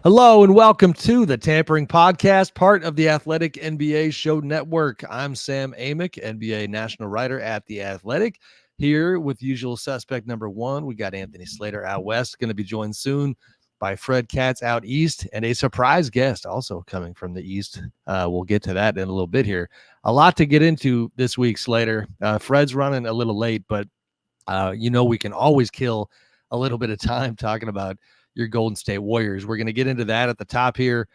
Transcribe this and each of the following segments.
Hello and welcome to the Tampering Podcast, part of the Athletic NBA Show Network. I'm Sam Amick, NBA national writer at The Athletic, here with usual suspect number one. We got Anthony Slater out west, going to be joined soon by Fred Katz out east, and a surprise guest also coming from the east. We'll get to that in a little bit here. A lot to get into this week, Slater. Fred's running a little late, but we can always kill a little bit of time talking about your Golden State Warriors. We're going to get into that at the top here.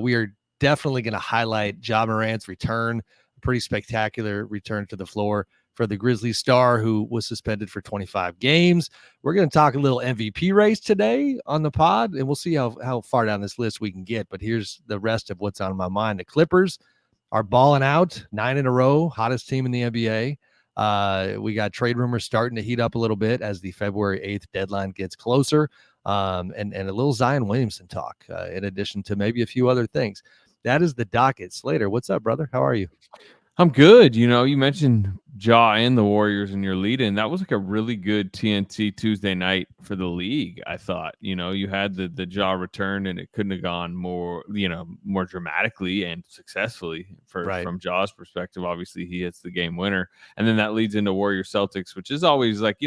We are definitely going to highlight Ja Morant's return, a pretty spectacular return to the floor for the Grizzlies star who was suspended for 25 games. We're going to talk a little MVP race today on the pod, and we'll see how far down this list we can get. But here's the rest of what's on my mind. The Clippers are balling out 9 in a row, hottest team in the NBA. We got trade rumors starting to heat up a little bit as the February 8th deadline gets closer. And a little Zion Williamson talk, in addition to maybe a few other things. That is the docket. Slater, what's up, brother? How are you? I'm good. You mentioned Ja and the Warriors in your lead-in. That was like a really good TNT Tuesday night for the league, I thought. You had the Ja return, and it couldn't have gone more dramatically and successfully from Ja's perspective. Obviously, he hits the game winner. And then that leads into Warriors Celtics, which is always like,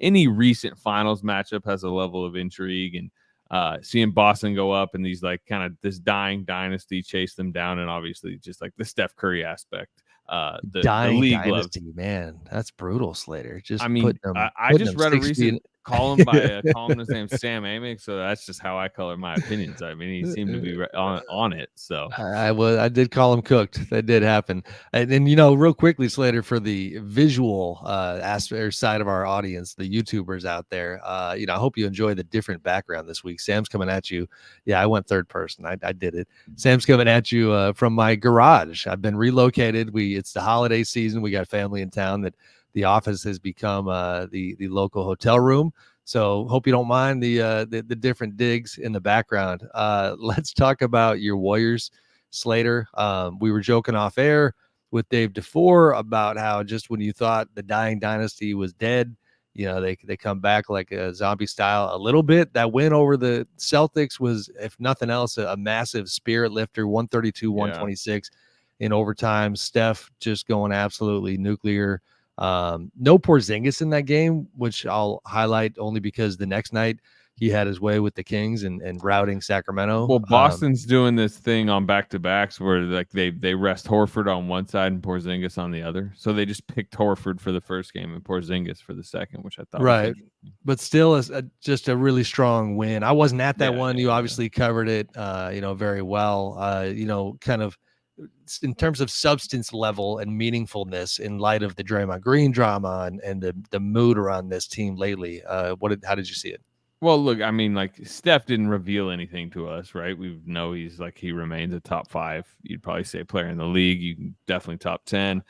any recent finals matchup has a level of intrigue, and seeing Boston go up and these like kind of this dying dynasty chase them down, and obviously just like the Steph Curry aspect. The league dynasty, man, that's brutal, Slater. I just read a recent column by a columnist named Sam Amick, so that's just how I color my opinions. I mean, he seemed to be on it. So I did call him cooked. That did happen. And then real quickly, Slater, for the visual aspect side of our audience, the YouTubers out there, I hope you enjoy the different background this week. Sam's coming at you. Yeah, I went third person. I did it. Sam's coming at you from my garage. I've been relocated. It's the holiday season. We got family in town that the office has become the local hotel room. So hope you don't mind the different digs in the background. Let's talk about your Warriors, Slater. We were joking off air with Dave DeFore about how just when you thought the dying dynasty was dead, they come back like a zombie style a little bit. That win over the Celtics was, if nothing else, a massive spirit lifter, 132-126 in overtime. Steph just going absolutely nuclear. No Porzingis in that game, which I'll highlight only because the next night he had his way with the Kings and routing Sacramento. Well, Boston's doing this thing on back-to-backs where like they rest Horford on one side and Porzingis on the other. So they just picked Horford for the first game and Porzingis for the second, which I thought was but still just a really strong win. I wasn't at that one. You obviously covered it, very well. Kind of in terms of substance level and meaningfulness in light of the Draymond Green drama and the mood around this team lately. How did you see it? Well, look, I mean, like Steph didn't reveal anything to us, right? We know he remains a top 5. You'd probably say player in the league. You can definitely top 10.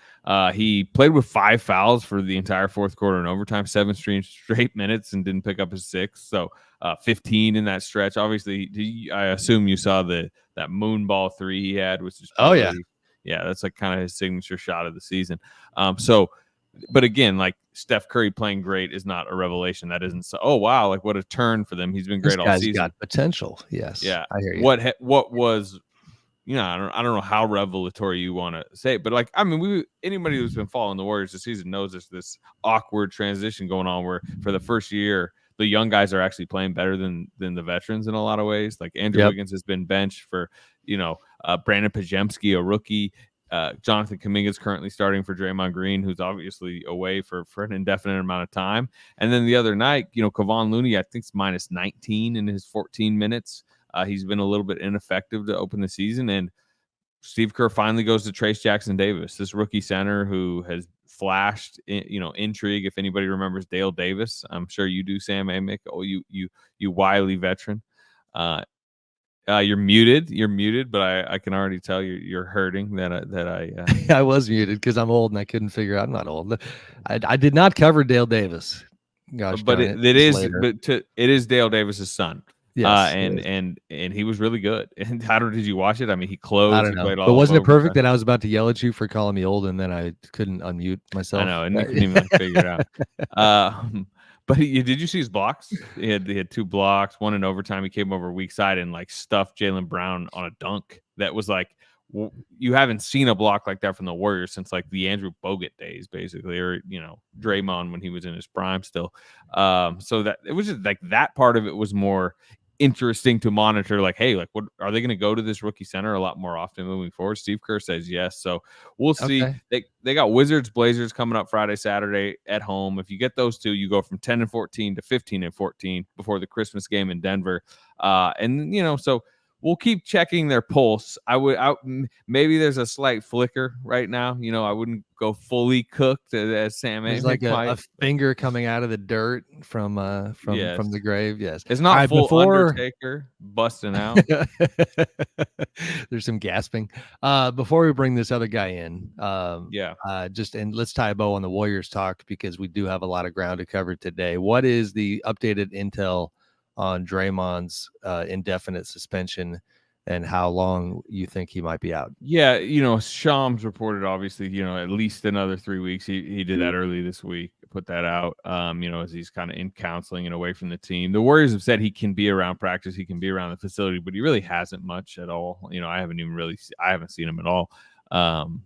He played with 5 fouls for the entire fourth quarter and overtime, 7 straight minutes, and didn't pick up his 6th. So 15 in that stretch. Obviously, I assume you saw that moonball 3 he had, which is yeah, that's like kind of his signature shot of the season. But again, like Steph Curry playing great is not a revelation. That isn't so. Oh wow, like what a turn for them. He's been great all season. He's got potential. Yes. Yeah. I hear you. What was, I don't know how revelatory you want to say, but like I mean, anybody who's been following the Warriors this season knows there's this awkward transition going on where for the first year the young guys are actually playing better than the veterans in a lot of ways. Like Andrew Wiggins has been benched for Brandon Pajemski, a rookie. Jonathan Kuminga is currently starting for Draymond Green, who's obviously away for an indefinite amount of time. And then the other night, Kevon Looney, I think, is minus 19 in his 14 minutes. He's been a little bit ineffective to open the season. And Steve Kerr finally goes to Trace Jackson Davis, this rookie center who has flashed, intrigue. If anybody remembers Dale Davis, I'm sure you do, Sam Amick. Oh, you wily veteran. You're muted, but I can already tell you're hurting that I I was muted because I'm old and I couldn't figure out. I'm not old. I did not cover Dale Davis. Gosh, but it is Dale Davis's son. Yes, and he was really good. And how did you watch it? I mean, he closed. I don't know. But wasn't it perfect that I was about to yell at you for calling me old and then I couldn't unmute myself? I know, and you couldn't even figure it out. But did you see his blocks? He had 2 blocks, one in overtime. He came over weak side and like stuffed Jaylen Brown on a dunk. That was like, you haven't seen a block like that from the Warriors since like the Andrew Bogut days, basically, or Draymond when he was in his prime still. So that it was just like that part of it was more interesting to monitor. Like, hey, like, what are they going to go to this rookie center a lot more often moving forward? Steve Kerr says yes, so we'll see. Okay. They got Wizards Blazers coming up Friday, Saturday at home. If you get those two, you go from 10-14 to 15-14 before the Christmas game in Denver, and so we'll keep checking their pulse. Maybe there's a slight flicker right now. I wouldn't go fully cooked as Sam There's Amick like a might. finger coming out of the dirt from the grave. Yes, it's not right, full Undertaker busting out. There's some gasping. Before we bring this other guy in, and let's tie a bow on the Warriors talk because we do have a lot of ground to cover today. What is the updated intel on Draymond's indefinite suspension and how long you think he might be out? Yeah, Shams reported obviously, at least another 3 weeks. He did that early this week, put that out, as he's kind of in counseling and away from the team. The Warriors have said he can be around practice, he can be around the facility, but he really hasn't much at all. I haven't seen him at all.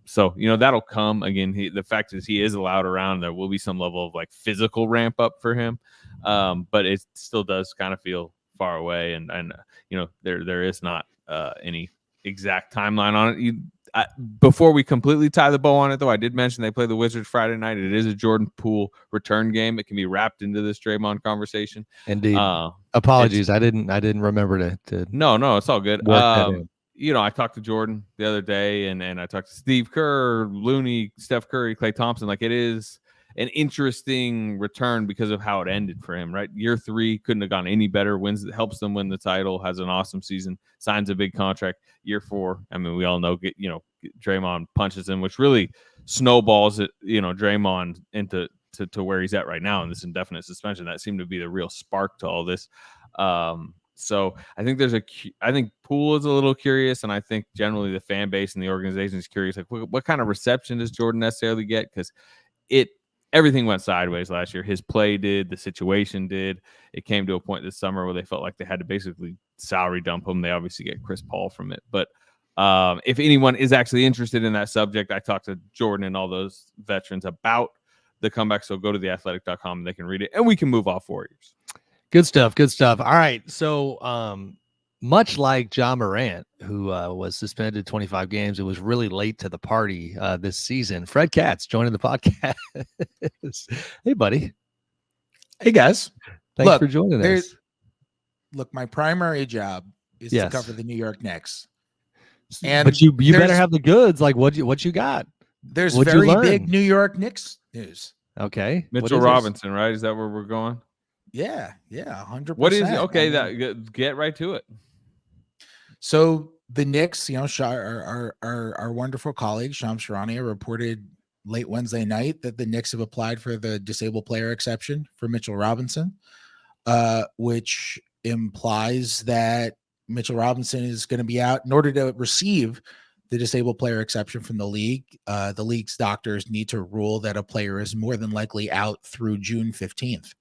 So that'll come. Again, the fact is he is allowed around. There will be some level of like physical ramp up for him, but it still does kind of feel far away, and there is not any exact timeline on it. Before we completely tie the bow on it, though, I did mention they play the Wizards Friday night. It is a Jordan Poole return game. It can be wrapped into this Draymond conversation. Indeed. Apologies, I didn't remember to. No, it's all good. I talked to Jordan the other day, and I talked to Steve Kerr, Looney, Steph Curry, Klay Thompson. Like, it is an interesting return because of how it ended for him, right? Year 3 couldn't have gone any better. Helps them win the title, has an awesome season, signs a big contract. Year 4, I mean, we all know, Draymond punches him, which really snowballs it, Draymond into where he's at right now in this indefinite suspension. That seemed to be the real spark to all this. So I think I think Poole is a little curious, and I think generally the fan base and the organization is curious, like what kind of reception does Jordan necessarily get? Because everything went sideways last year. His play did, the situation did. It came to a point this summer where they felt like they had to basically salary dump him. They obviously get Chris Paul from it. But if anyone is actually interested in that subject, I talked to Jordan and all those veterans about the comeback. So go to theathletic.com and they can read it, and we can move off Warriors. Good stuff. All right. So much like Ja Morant, who was suspended 25 games, it was really late to the party this season. Fred Katz joining the podcast. Hey, buddy. Hey, guys. Thanks for joining us. Look, my primary job is to cover the New York Knicks. But you better have the goods. Like, what you got? There's very big New York Knicks news. Okay. Mitchell Robinson, right? Is that where we're going? Yeah, 100%. What is it? Okay, get right to it. So the Knicks, our wonderful colleague Shams Charania reported late Wednesday night that the Knicks have applied for the disabled player exception for Mitchell Robinson, which implies that Mitchell Robinson is going to be out in order to receive the disabled player exception from the league. The league's doctors need to rule that a player is more than likely out through June 15th.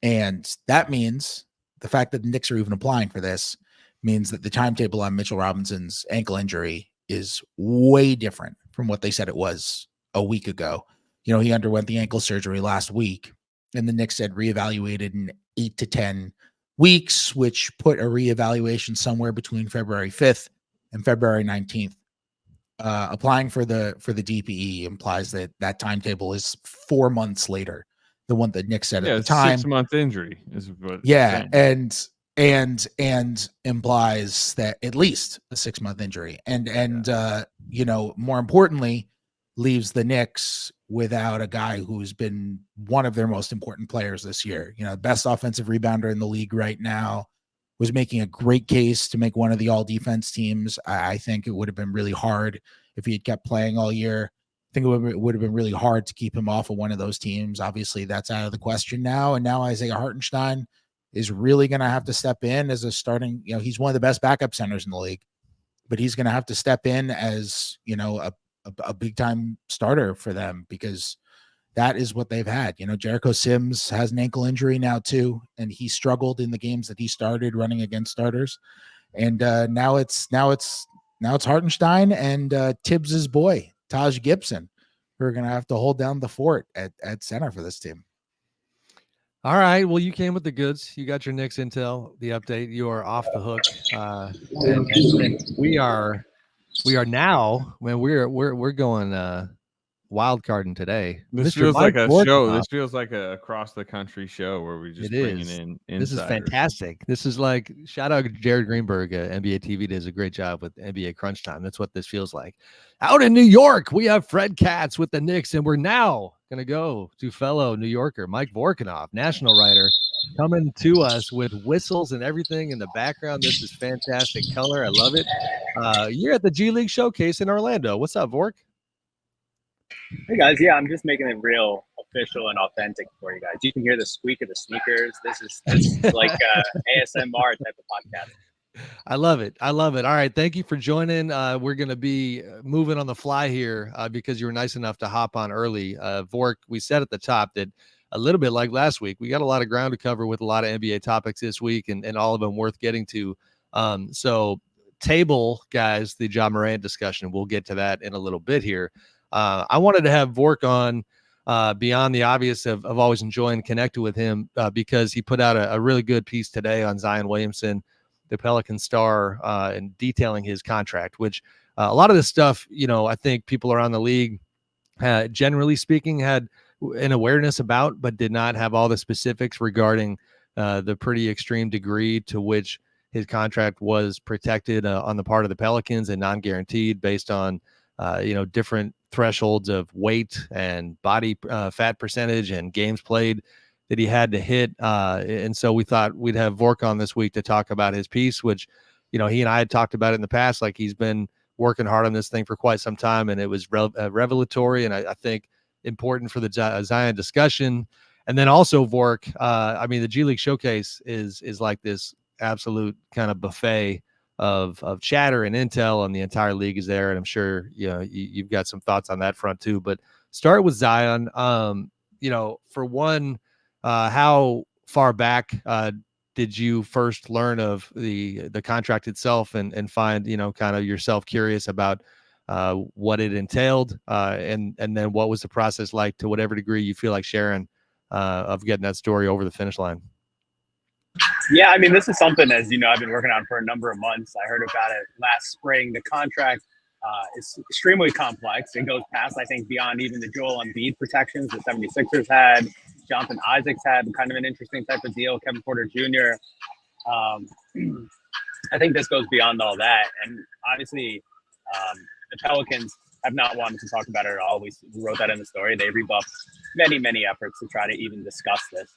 And that means the fact that the Knicks are even applying for this means that the timetable on Mitchell Robinson's ankle injury is way different from what they said it was a week ago. He underwent the ankle surgery last week, and the Knicks said reevaluated in 8 to 10 weeks, which put a reevaluation somewhere between February 5th and February 19th. Applying for the DPE implies that timetable is 4 months later. The one that Nick said at the time, 6-month injury is what. And implies that at least a 6-month injury, and more importantly, leaves the Knicks without a guy who's been one of their most important players this year. Best offensive rebounder in the league right now, was making a great case to make one of the all defense teams. I think it would have been really hard if he had kept playing all year. I think it would have been really hard to keep him off of one of those teams. Obviously, that's out of the question now. And now Isaiah Hartenstein is really going to have to step in as a starting, he's one of the best backup centers in the league, but he's going to have to step in as, a big time starter for them, because that is what they've had. Jericho Sims has an ankle injury now too, and he struggled in the games that he started running against starters. And now it's Hartenstein and Tibbs's boy Taj Gibson who are going to have to hold down the fort at center for this team. All right. Well, you came with the goods. You got your Knicks intel, the update. You are off the hook, and we are now. Man, we're going wild carding today. This Mr. feels Mike like a Vorknoff. show. This feels like a across the country show where we just bringing in insiders. This is fantastic. This is like, shout out Jared Greenberg. NBA TV does a great job with NBA Crunch Time. That's what this feels like. Out in New York, we have Fred Katz with the Knicks, and we're now going to go to fellow New Yorker Mike Vorknoff, national writer, coming to us with whistles and everything in the background. This is fantastic color. I love it. You're at the G League Showcase in Orlando. What's up, Vork? Hey guys, yeah, I'm just making it real official and authentic for you guys. You can hear the squeak of the sneakers. This is like ASMR type of podcast. I love it. All right. Thank you for joining. We're going to be moving on the fly here because you were nice enough to hop on early. Vork, we said at the top that a little bit like last week, we got a lot of ground to cover with a lot of NBA topics this week and all of them worth getting to. So table, guys, the Ja Morant discussion. We'll get to that in a little bit here. I wanted to have Vork on beyond the obvious of always enjoying connecting with him because he put out a really good piece today on Zion Williamson, the Pelican star, and detailing his contract, which a lot of this stuff, I think people around the league, generally speaking, had an awareness about, but did not have all the specifics regarding the pretty extreme degree to which his contract was protected on the part of the Pelicans and non-guaranteed based on, different thresholds of weight and body fat percentage and games played that he had to hit. And so we thought we'd have Vork on this week to talk about his piece, which, he and I had talked about it in the past. Like, he's been working hard on this thing for quite some time, and it was revelatory and I think important for the Zion discussion. And then also Vork, the G League Showcase is like this absolute kind of buffet of chatter and intel, and the entire league is there. And I'm sure, you've got some thoughts on that front too, but start with Zion. For one, how far back did you first learn of the contract itself and find, kind of yourself curious about what it entailed, and then what was the process like, to whatever degree you feel like sharing of getting that story over the finish line? Yeah, this is something, as you know, I've been working on for a number of months. I heard about it last spring. The contract is extremely complex. It goes past, I think, beyond even the Joel Embiid protections the 76ers had. Jonathan Isaacs had kind of an interesting type of deal. Kevin Porter Jr. I think this goes beyond all that. And obviously, the Pelicans have not wanted to talk about it at all. We wrote that in the story. They rebuffed many, many efforts to try to even discuss this.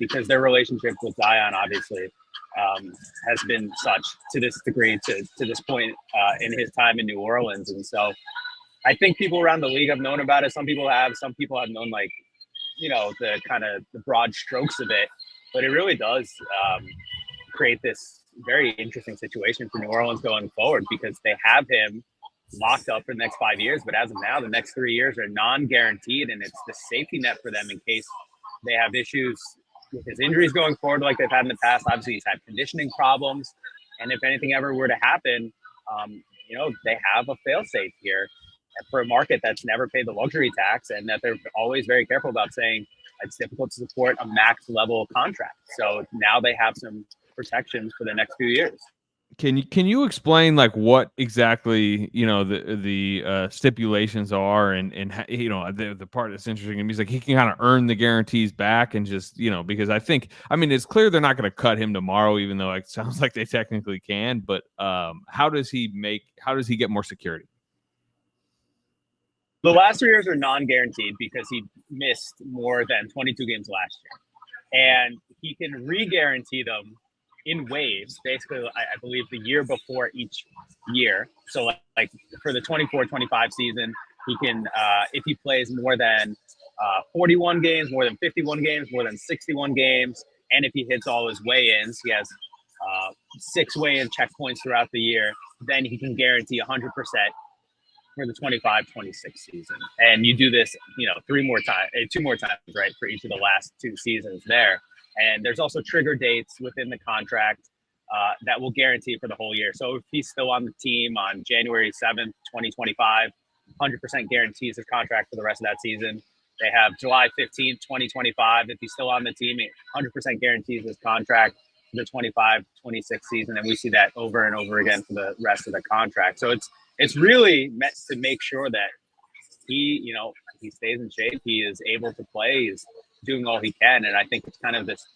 Because their relationship with Zion obviously has been such to this degree to this point in his time in New Orleans. And so I think people around the league have known about it. Some people have known, like, the kind of the broad strokes of it, but it really does create this very interesting situation for New Orleans going forward, because they have him locked up for the next 5 years. But as of now, the next 3 years are non-guaranteed, and it's the safety net for them in case they have issues with his injuries going forward, like they've had in the past. Obviously, he's had conditioning problems, and if anything ever were to happen, they have a fail-safe here for a market that's never paid the luxury tax, and that they're always very careful about saying it's difficult to support a max-level contract. So now they have some protections for the next few years. Can you explain, like, what exactly the stipulations are, and the part that's interesting to me is, like, he can kind of earn the guarantees back, and just because I think it's clear they're not going to cut him tomorrow, even though it sounds like they technically can. But how does he get more security? The last 3 years are non-guaranteed because he missed more than 22 games last year, and he can re-guarantee them in waves, basically, I believe the year before each year. So like for the 24-25 season, he can, if he plays more than 41 games, more than 51 games, more than 61 games, and if he hits all his weigh-ins, he has 6 weigh-in checkpoints throughout the year, then he can guarantee 100% for the 25-26 season. And you do this, two more times, right, for each of the last 2 seasons there. And there's also trigger dates within the contract that will guarantee for the whole year. So if he's still on the team on January 7th, 2025, 100% guarantees his contract for the rest of that season. They have July 15th, 2025. If he's still on the team, 100% guarantees his contract for the 25-26 season. And we see that over and over again for the rest of the contract. So it's really meant to make sure that he stays in shape. He is able to play. He's doing all he can. And I think it's kind of this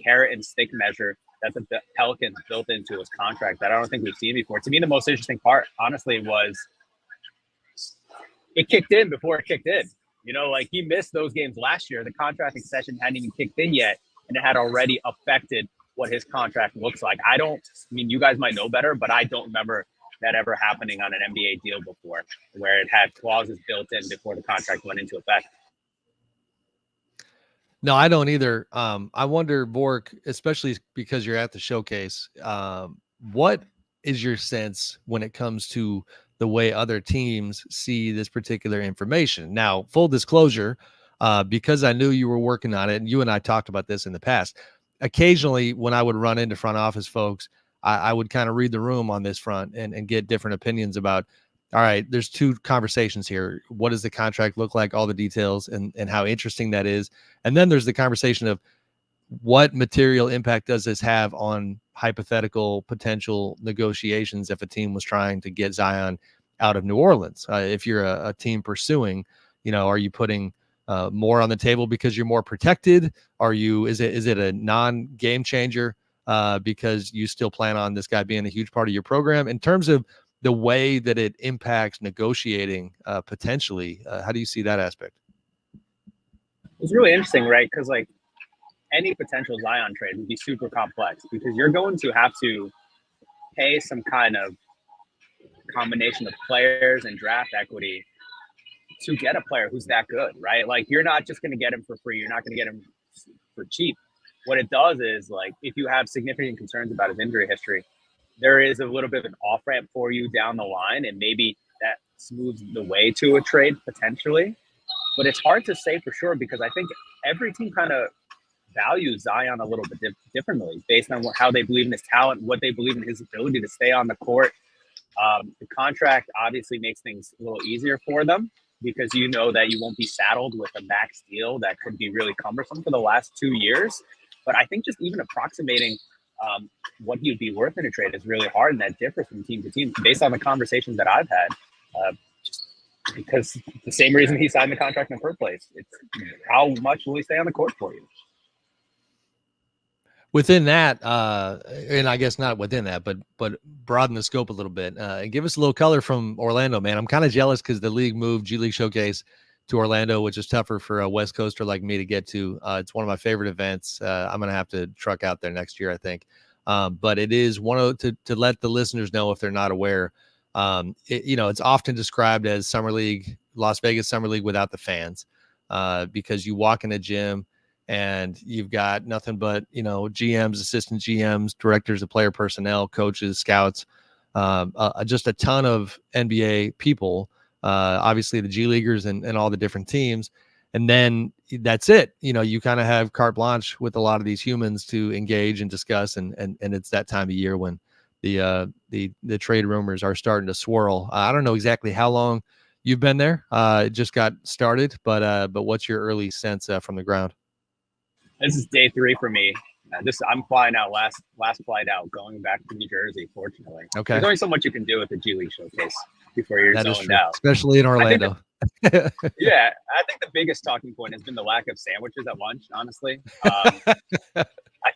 carrot and stick measure that the Pelicans built into his contract that I don't think we've seen before. To me, the most interesting part, honestly, was it kicked in before it kicked in. He missed those games last year. The contract extension hadn't even kicked in yet, and it had already affected what his contract looks like. You guys might know better, but I don't remember that ever happening on an NBA deal before, where it had clauses built in before the contract went into effect. No, I don't either. I wonder, Bork, especially because you're at the showcase, what is your sense when it comes to the way other teams see this particular information? Now, full disclosure, because I knew you were working on it, and you and I talked about this in the past, occasionally when I would run into front office folks, I would kind of read the room on this front and get different opinions about, all right, there's 2 conversations here. What does the contract look like? All the details and how interesting that is. And then there's the conversation of what material impact does this have on hypothetical potential negotiations if a team was trying to get Zion out of New Orleans? If you're a team pursuing, are you putting more on the table because you're more protected? Is it a non-game changer because you still plan on this guy being a huge part of your program? In terms of the way that it impacts negotiating potentially, how do you see that aspect? It's really interesting, right? Because any potential Zion trade would be super complex because you're going to have to pay some kind of combination of players and draft equity to get a player who's that good, right? You're not just going to get him for free. You're not going to get him for cheap. What it does is, if you have significant concerns about his injury history, there is a little bit of an off-ramp for you down the line, and maybe that smooths the way to a trade potentially. But it's hard to say for sure because I think every team kind of values Zion a little bit differently based on how they believe in his talent, what they believe in his ability to stay on the court. The contract obviously makes things a little easier for them because that you won't be saddled with a max deal that could be really cumbersome for the last 2 years. But I think just even approximating what he would be worth in a trade is really hard, and that differs from team to team based on the conversations that I've had. Just because the same reason he signed the contract in the first place, it's how much will he stay on the court for you? Within that, and I guess not within that, but broaden the scope a little bit and give us a little color from Orlando, man. I'm kind of jealous because the league moved G League Showcase to Orlando, which is tougher for a West Coaster like me to get to. It's one of my favorite events. I'm going to have to truck out there next year, I think. But it is to let the listeners know if they're not aware. It's often described as Summer League, Las Vegas Summer League without the fans, because you walk in a gym and you've got nothing but, GMs, assistant GMs, directors of player personnel, coaches, scouts, just a ton of NBA people, obviously the G Leaguers and all the different teams. And then that's it. You kind of have carte blanche with a lot of these humans to engage and discuss. And it's that time of year when the trade rumors are starting to swirl. I don't know exactly how long you've been there. It just got started, but what's your early sense from the ground? This is day 3 for me. I'm flying out last flight out, going back to New Jersey. Fortunately, okay. There's only so much you can do with the G League Showcase before you're zoned out, especially in Orlando. Yeah, I think the biggest talking point has been the lack of sandwiches at lunch. Honestly, I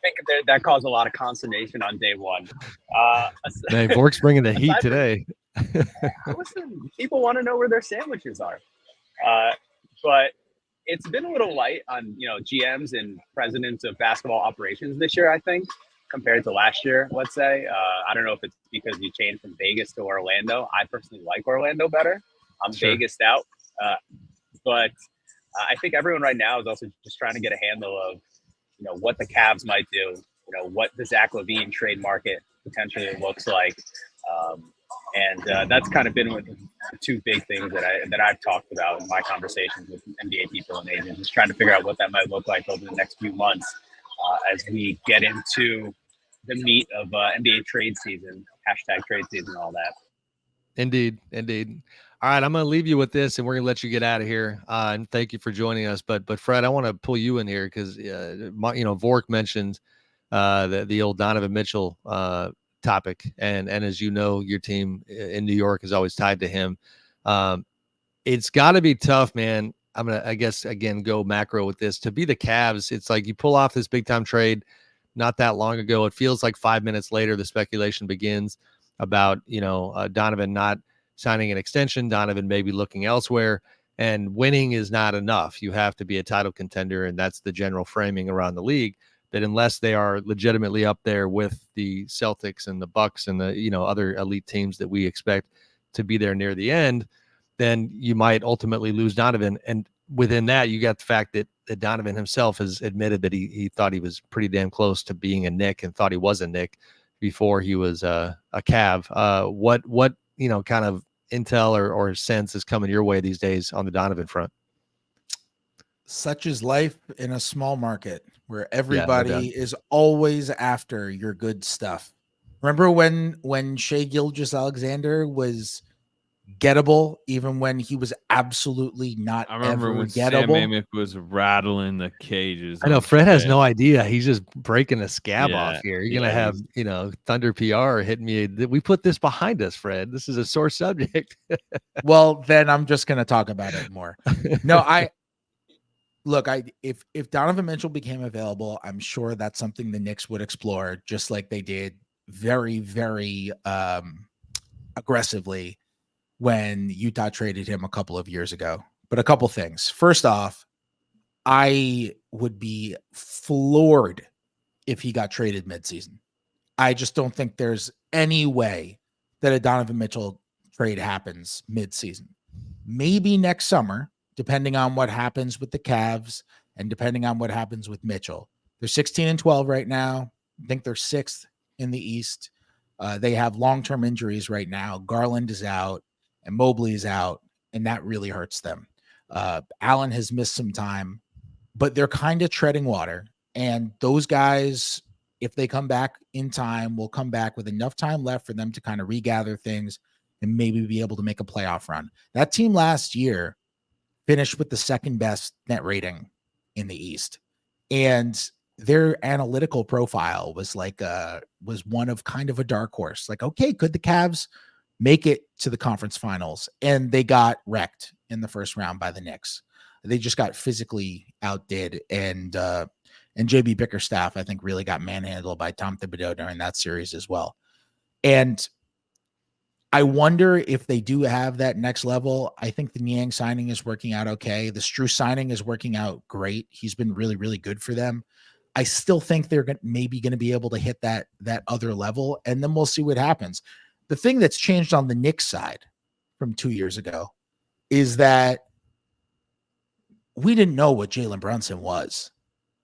think that caused a lot of consternation on day 1. Hey, Bork's bringing the heat today. Listen, people want to know where their sandwiches are, but it's been a little light on GMs and presidents of basketball operations this year, I think, compared to last year. Let's say I don't know if it's because you changed from Vegas to Orlando. I personally like Orlando better. I'm sure. Vegased out, but I think everyone right now is also just trying to get a handle of what the Cavs might do, what the Zach LaVine trade market potentially looks like. And that's kind of been the two big things that I've talked about in my conversations with NBA people and agents, is trying to figure out what that might look like over the next few months as we get into the meat of NBA trade season, hashtag trade season, all that. Indeed. All right, I'm going to leave you with this, and we're going to let you get out of here. And thank you for joining us. But Fred, I want to pull you in here because Vork mentioned the old Donovan Mitchell topic, and as you know, your team in New York is always tied to him. It's got to be tough, man. I'm gonna, I guess, again, go macro with this. To be the Cavs, it's like you pull off this big time trade not that long ago. It feels like 5 minutes later the speculation begins about Donovan not signing an extension, Donovan maybe looking elsewhere, and winning is not enough. You have to be a title contender, and that's the general framing around the league, that unless they are legitimately up there with the Celtics and the Bucks and the other elite teams that we expect to be there near the end, then you might ultimately lose Donovan. And within that, you got the fact that Donovan himself has admitted that he thought he was pretty damn close to being a Knick and thought he was a Knick before he was a Cav. What kind of intel or sense is coming your way these days on the Donovan front? Such is life in a small market where everybody is always after your good stuff. Remember when Shai Gilgeous-Alexander was gettable, even when he was absolutely not. I remember when gettable. Sam Amick was rattling the cages. I know Fred has no idea. He's just breaking a scab off here. You're gonna have Thunder PR hitting me. We put this behind us, Fred. This is a sore subject. Well, then I'm just gonna talk about it more. No, if Donovan Mitchell became available, I'm sure that's something the Knicks would explore, just like they did very, very aggressively when Utah traded him a couple of years ago. But a couple things. First off, I would be floored if he got traded midseason. I just don't think there's any way that a Donovan Mitchell trade happens midseason. Maybe next summer, depending on what happens with the Cavs and depending on what happens with Mitchell. They're 16-12 right now. I think they're 6th in the East. They have long-term injuries right now. Garland is out and Mobley is out, and that really hurts them. Allen has missed some time, but they're kind of treading water. And those guys, if they come back in time, will come back with enough time left for them to kind of regather things and maybe be able to make a playoff run. That team last year finished with the second best net rating in the East. And their analytical profile was was one of kind of a dark horse. Like, okay, could the Cavs make it to the conference finals? And they got wrecked in the first round by the Knicks. They just got physically outdid. And JB Bickerstaff, I think, really got manhandled by Tom Thibodeau during that series as well. And I wonder if they do have that next level. I think the Niang signing is working out okay. The Strus signing is working out great. He's been really, really good for them. I still think they're maybe going to be able to hit that other level, and then we'll see what happens. The thing that's changed on the Knicks side from 2 years ago is that we didn't know what Jalen Brunson was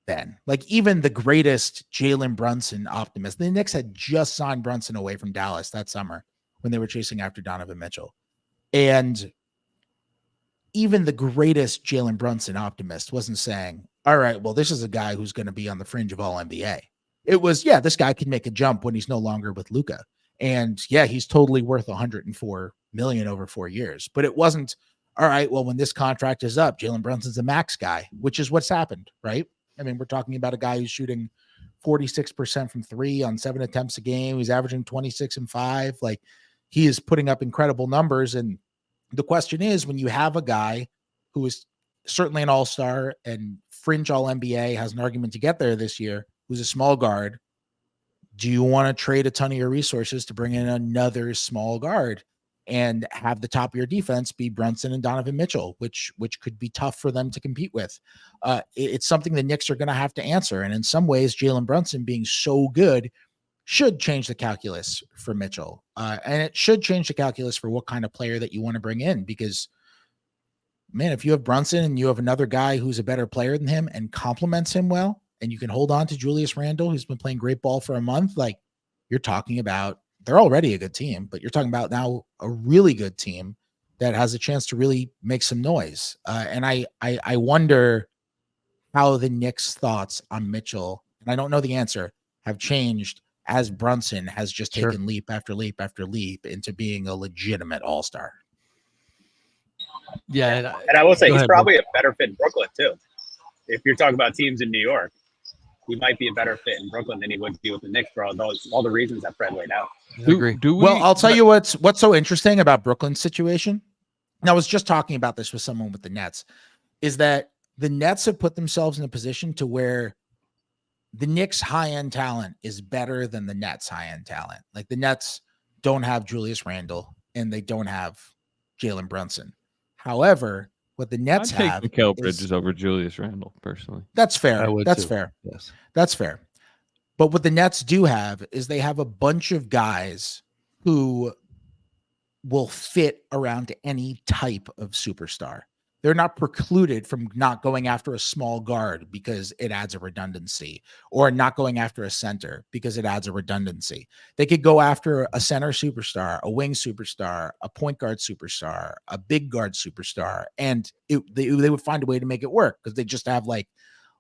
then. Like, even the greatest Jalen Brunson optimist, the Knicks had just signed Brunson away from Dallas that summer when they were chasing after Donovan Mitchell. And even the greatest Jalen Brunson optimist wasn't saying, all right, well, this is a guy who's going to be on the fringe of all NBA. It was, this guy can make a jump when he's no longer with Luka. And he's totally worth $104 million over 4 years. But it wasn't, all right, well, when this contract is up, Jalen Brunson's a max guy, which is what's happened, right? I mean, we're talking about a guy who's shooting 46% from 3 on 7 attempts a game. He's averaging 26 and 5. Like, he is putting up incredible numbers. And the question is, when you have a guy who is certainly an all-star and fringe all-NBA, has an argument to get there this year, who's a small guard, do you want to trade a ton of your resources to bring in another small guard and have the top of your defense be Brunson and Donovan Mitchell, which could be tough for them to compete with? It's something the Knicks are going to have to answer. And in some ways, Jalen Brunson being so good should change the calculus for Mitchell. And it should change the calculus for what kind of player that you want to bring in, because, man, if you have Brunson and you have another guy who's a better player than him and complements him well, and you can hold on to Julius Randle, who's been playing great ball for a month, like, you're talking about, they're already a good team, but you're talking about now a really good team that has a chance to really make some noise. And I wonder how the Knicks' thoughts on Mitchell, and I don't know the answer, have changed as Brunson has just Sure. taken leap after leap after leap into being a legitimate all-star. Yeah, And I will say go he's ahead, Bill. probably a better fit in Brooklyn too. If you're talking about teams in New York, he might be a better fit in Brooklyn than he would be with the Knicks for all the reasons that Fred laid out. I agree. Well, I'll tell you what's so interesting about Brooklyn's situation. And I was just talking about this with someone with the Nets, is that the Nets have put themselves in a position to where the Knicks' high-end talent is better than the Nets' high-end talent. Like the Nets don't have Julius Randle and they don't have Jalen Brunson. However, what the Nets I'd take have Mikal Bridges over Julius Randle personally. That's fair. I would That's too. fair. Yes. That's fair. But what the Nets do have is they have a bunch of guys who will fit around any type of superstar. They're not precluded from not going after a small guard because it adds a redundancy, or not going after a center because it adds a redundancy. They could go after a center superstar, a wing superstar, a point guard superstar, a big guard superstar, and they would find a way to make it work because they just have like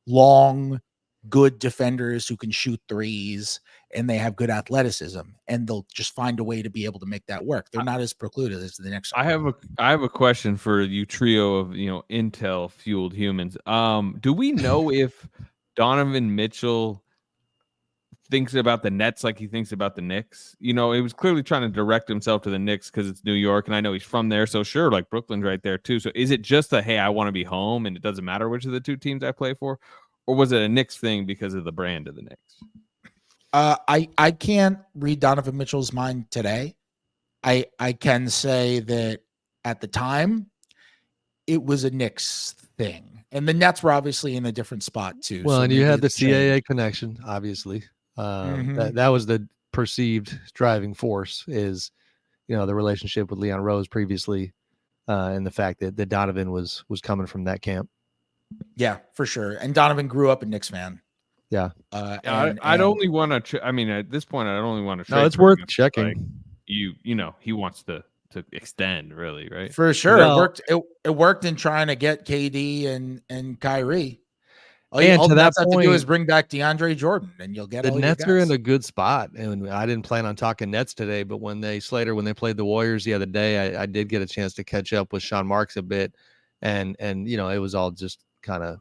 long, good defenders who can shoot threes, and they have good athleticism, and they'll just find a way to be able to make that work. They're not as precluded as the next. I have a question for you trio of Intel fueled humans. Do we know if Donovan Mitchell thinks about the Nets like he thinks about the Knicks? He was clearly trying to direct himself to the Knicks because it's New York, and I know he's from there, so sure, like Brooklyn's right there too. So is it just hey, I want to be home, and it doesn't matter which of the two teams I play for? Or was it a Knicks thing because of the brand of the Knicks? I can't read Donovan Mitchell's mind today. I can say that at the time, it was a Knicks thing. And the Nets were obviously in a different spot too. Well, so and you maybe had the it's changed. CAA connection, obviously. Mhm. That was the perceived driving force is, the relationship with Leon Rose previously, and the fact that Donovan was coming from that camp. Yeah, for sure. And Donovan grew up a Knicks fan. Yeah. I'd only want to. At this point, I'd only want to. No, it's worth checking. Like, he wants to extend, really, right? For sure. Well- It worked. It worked in trying to get KD and Kyrie. All And the to that Nets have to do point, is bring back DeAndre Jordan, and you'll get the all Nets your are guys. in a good spot. And I didn't plan on talking Nets today, but when they played the Warriors the other day, I did get a chance to catch up with Sean Marks a bit, and it was all just kind of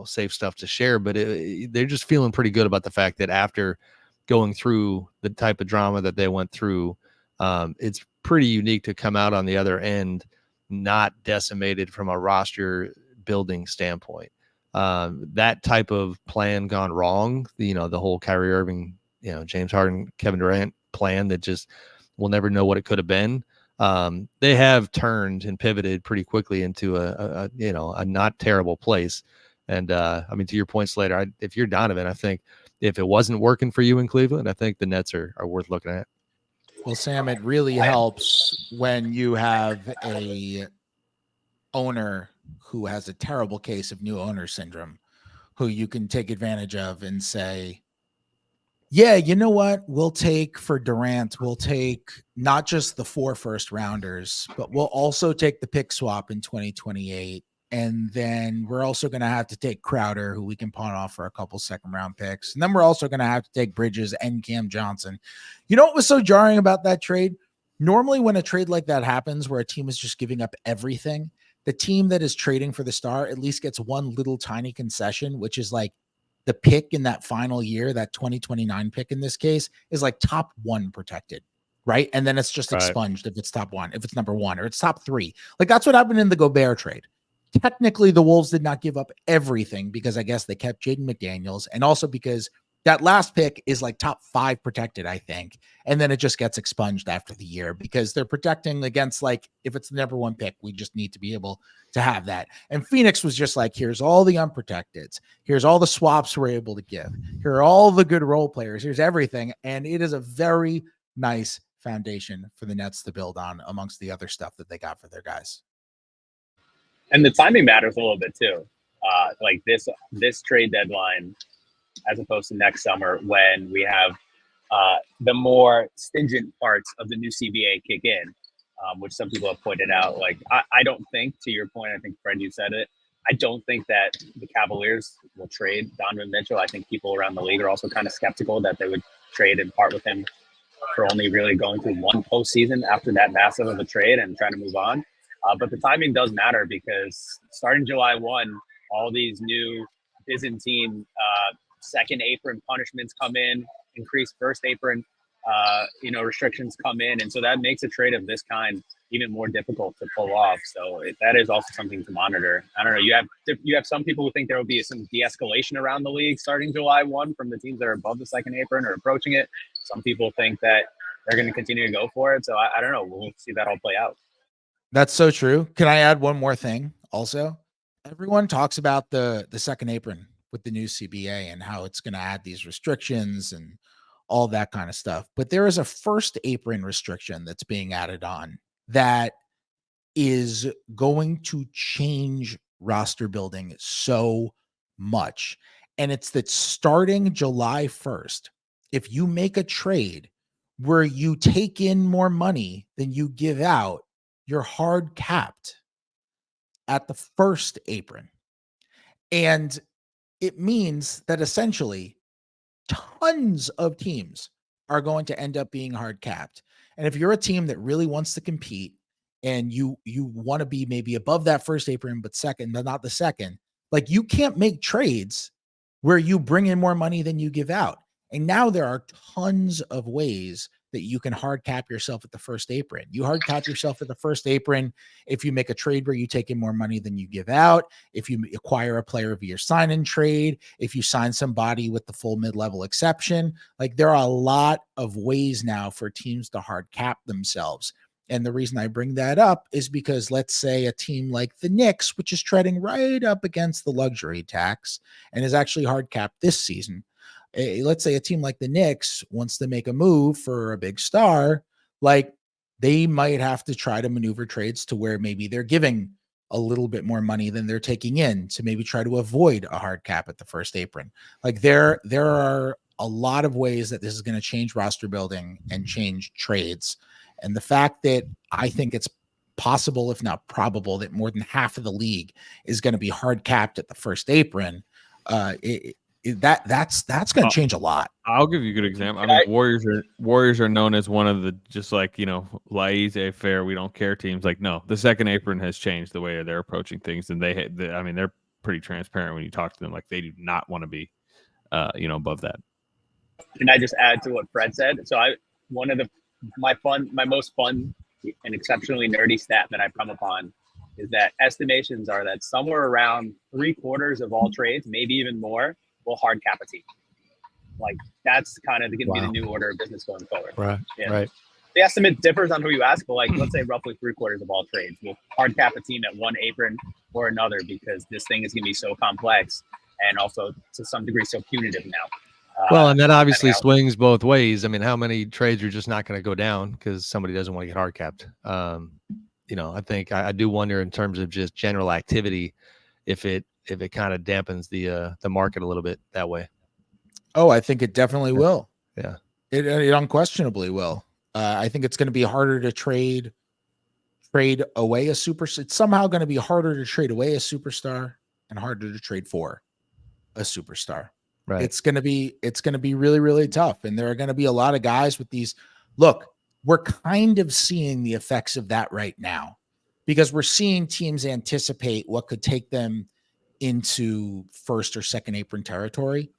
safe stuff to share. But they're just feeling pretty good about the fact that after going through the type of drama that they went through, it's pretty unique to come out on the other end not decimated from a roster building standpoint. That type of plan gone wrong, the whole Kyrie Irving, James Harden, Kevin Durant plan that just we'll never know what it could have been. They have turned and pivoted pretty quickly into a not terrible place. And to your point, Slater, if you're Donovan, I think if it wasn't working for you in Cleveland, I think the Nets are worth looking at. Well, Sam, it really helps when you have a owner who has a terrible case of new owner syndrome, who you can take advantage of and say, yeah, you know what? We'll take for Durant, we'll take not just the 4 first rounders, but we'll also take the pick swap in 2028. And then we're also going to have to take Crowder, who we can pawn off for a couple second round picks. And then we're also going to have to take Bridges and Cam Johnson. You know what was so jarring about that trade? Normally when a trade like that happens, where a team is just giving up everything, the team that is trading for the star at least gets one little tiny concession, which is like the pick in that final year, that 2029 pick in this case, is like top 1 protected, right? And then it's just expunged if it's top 1, if it's number 1, or it's top 3. Like that's what happened in the Gobert trade. Technically, the Wolves did not give up everything because I guess they kept Jaden McDaniels, and also because that last pick is like top 5 protected, I think. And then it just gets expunged after the year because they're protecting against, like, if it's the number 1 pick, we just need to be able to have that. And Phoenix was just like, here's all the unprotecteds. Here's all the swaps we're able to give. Here are all the good role players. Here's everything. And it is a very nice foundation for the Nets to build on amongst the other stuff that they got for their guys. And the timing matters a little bit too. Like this trade deadline, as opposed to next summer when we have the more stringent parts of the new CBA kick in. which some people have pointed out. Like, I don't think, to your point, I think, Fred, you said it, I don't think that the Cavaliers will trade Donovan Mitchell. I think people around the league are also kind of skeptical that they would trade and part with him for only really going through one postseason after that massive of a trade and trying to move on. But the timing does matter because starting July 1, all these new Byzantine second apron punishments come in, increased first apron restrictions come in. And so that makes a trade of this kind even more difficult to pull off. So that is also something to monitor. I don't know. You have some people who think there will be some de-escalation around the league starting July 1 from the teams that are above the second apron or approaching it. Some people think that they're going to continue to go for it. So I don't know. We'll see that all play out. That's so true. Can I add one more thing also? Everyone talks about the second apron with the new CBA and how it's going to add these restrictions and all that kind of stuff. But there is a first apron restriction that's being added on that is going to change roster building so much. And it's that starting July 1st, if you make a trade where you take in more money than you give out, you're hard capped at the first apron. And it means that essentially tons of teams are going to end up being hard capped. And if you're a team that really wants to compete and you want to be maybe above that first apron, but not the second, like you can't make trades where you bring in more money than you give out. And now there are tons of ways that you can hard cap yourself at the first apron. You hard cap yourself at the first apron if you make a trade where you take in more money than you give out, if you acquire a player via sign and trade, if you sign somebody with the full mid-level exception. Like there are a lot of ways now for teams to hard cap themselves. And the reason I bring that up is because let's say a team like the Knicks, which is treading right up against the luxury tax and is actually hard capped this season. Let's say a team like the Knicks wants to make a move for a big star, like they might have to try to maneuver trades to where maybe they're giving a little bit more money than they're taking in to maybe try to avoid a hard cap at the first apron. Like there are a lot of ways that this is going to change roster building and change trades. And the fact that I think it's possible, if not probable, that more than half of the league is going to be hard capped at the first apron, that's going to change a lot. I'll give you a good example. I mean, Warriors are known as one of the just like, laissez-faire, we don't care teams. Like, no, the second apron has changed the way they're approaching things, and they're pretty transparent when you talk to them. Like, they do not want to be, above that. Can I just add to what Fred said? So my most fun and exceptionally nerdy stat that I've come upon is that estimations are that somewhere around 3/4 of all trades, maybe even more, will hard cap a team. Like that's kind of going to be the new order of business going forward. Right. Yeah. Right. The estimate differs on who you ask, but like let's say roughly 3/4 of all trades will hard cap a team at one apron or another because this thing is going to be so complex and also to some degree so punitive now. Well, and that obviously swings both ways. I mean, how many trades are just not going to go down because somebody doesn't want to get hard capped? I think I do wonder in terms of just general activity if it kind of dampens the market a little bit that way. Oh, I think it definitely will. Yeah, it unquestionably will. I think it's going to be harder to trade away a super. It's somehow going to be harder to trade away a superstar and harder to trade for a superstar. Right. It's going to be really, really tough. And there are going to be a lot of guys with these. Look, we're kind of seeing the effects of that right now because we're seeing teams anticipate what could take them into first or second apron territory.